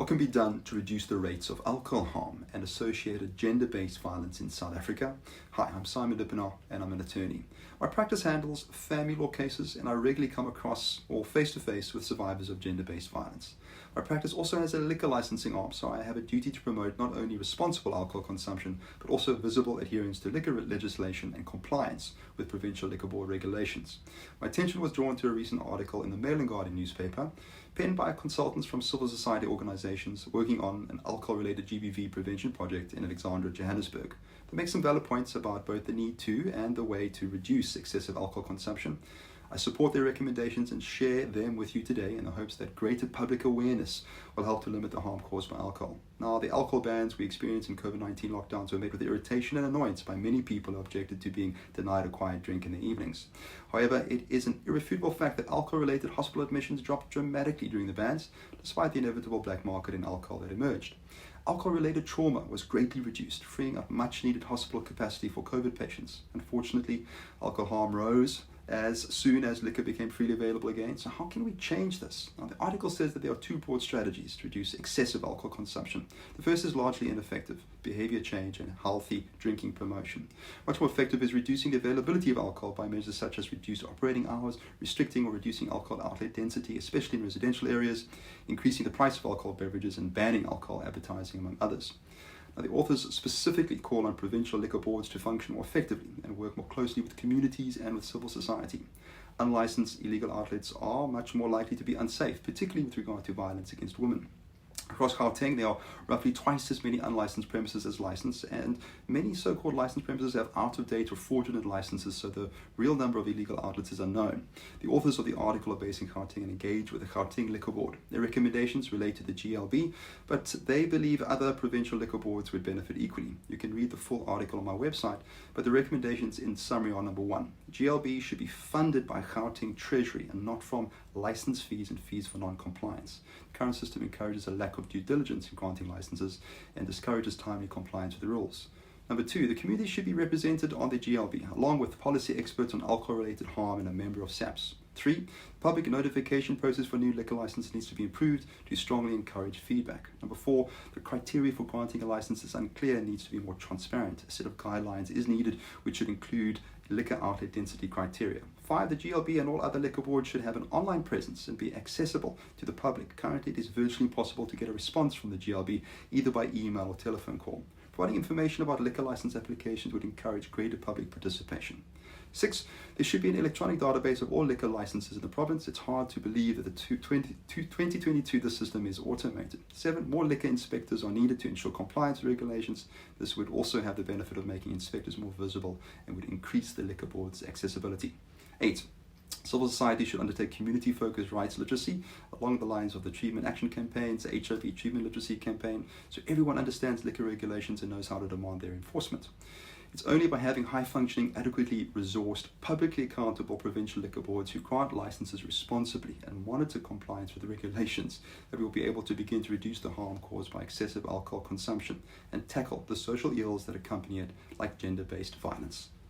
What can be done to reduce the rates of alcohol harm and associated gender-based violence in South Africa? Hi, I'm Simon Lippenaar and I'm an attorney. My practice handles family law cases and I regularly come across or face-to-face with survivors of gender-based violence. My practice also has a liquor licensing arm, so I have a duty to promote not only responsible alcohol consumption, but also visible adherence to liquor legislation and compliance with Provincial Liquor Board regulations. My attention was drawn to a recent article in the Mail and Guardian newspaper, penned by consultants from civil society organizations working on an alcohol-related GBV prevention project in Alexandra, Johannesburg. They make some valid points about both the need to and the way to reduce excessive alcohol consumption. I support their recommendations and share them with you today in the hopes that greater public awareness will help to limit the harm caused by alcohol. Now, the alcohol bans we experienced in COVID-19 lockdowns were met with irritation and annoyance by many people who objected to being denied a quiet drink in the evenings. However, it is an irrefutable fact that alcohol-related hospital admissions dropped dramatically during the bans, despite the inevitable black market in alcohol that emerged. Alcohol-related trauma was greatly reduced, freeing up much-needed hospital capacity for COVID patients. Unfortunately, alcohol harm rose as soon as liquor became freely available again. So how can we change this? Now, the article says that there are two broad strategies to reduce excessive alcohol consumption. The first is largely ineffective: behavior change and healthy drinking promotion. Much more effective is reducing the availability of alcohol by measures such as reduced operating hours, restricting or reducing alcohol outlet density, especially in residential areas, increasing the price of alcohol beverages, and banning alcohol advertising, among others. Now, the authors specifically call on provincial liquor boards to function more effectively and work more closely with communities and with civil society. Unlicensed illegal outlets are much more likely to be unsafe, particularly with regard to violence against women. Across Gauteng, there are roughly twice as many unlicensed premises as licensed, and many so-called licensed premises have out-of-date or fraudulent licenses, so the real number of illegal outlets is unknown. The authors of the article are based in Gauteng and engage with the Gauteng Liquor Board. Their recommendations relate to the GLB, but they believe other provincial liquor boards would benefit equally. You can read the full article on my website, but the recommendations in summary are: number one, GLB should be funded by Gauteng Treasury and not from license fees and fees for non-compliance. The current system encourages a lack of due diligence in granting licenses and discourages timely compliance with the rules. Number two, the community should be represented on the GLB, along with policy experts on alcohol-related harm and a member of SAPS. Three, the public notification process for new liquor licenses needs to be improved to strongly encourage feedback. Number four, the criteria for granting a license is unclear and needs to be more transparent. A set of guidelines is needed, which should include liquor outlet density criteria. Five, the GLB and all other liquor boards should have an online presence and be accessible to the public. Currently, it is virtually impossible to get a response from the GLB, either by email or telephone call. Providing information about liquor license applications would encourage greater public participation. Six, there should be an electronic database of all liquor licenses in the province. It's hard to believe that 2022 the system is automated. Seven, more liquor inspectors are needed to ensure compliance with regulations. This would also have the benefit of making inspectors more visible and would increase the liquor board's accessibility. Eight, civil society should undertake community-focused rights literacy along the lines of the treatment action campaigns, the HIV treatment literacy campaign, so everyone understands liquor regulations and knows how to demand their enforcement. It's only by having high-functioning, adequately resourced, publicly accountable provincial liquor boards who grant licenses responsibly and monitor compliance with the regulations that we will be able to begin to reduce the harm caused by excessive alcohol consumption and tackle the social ills that accompany it, like gender-based violence.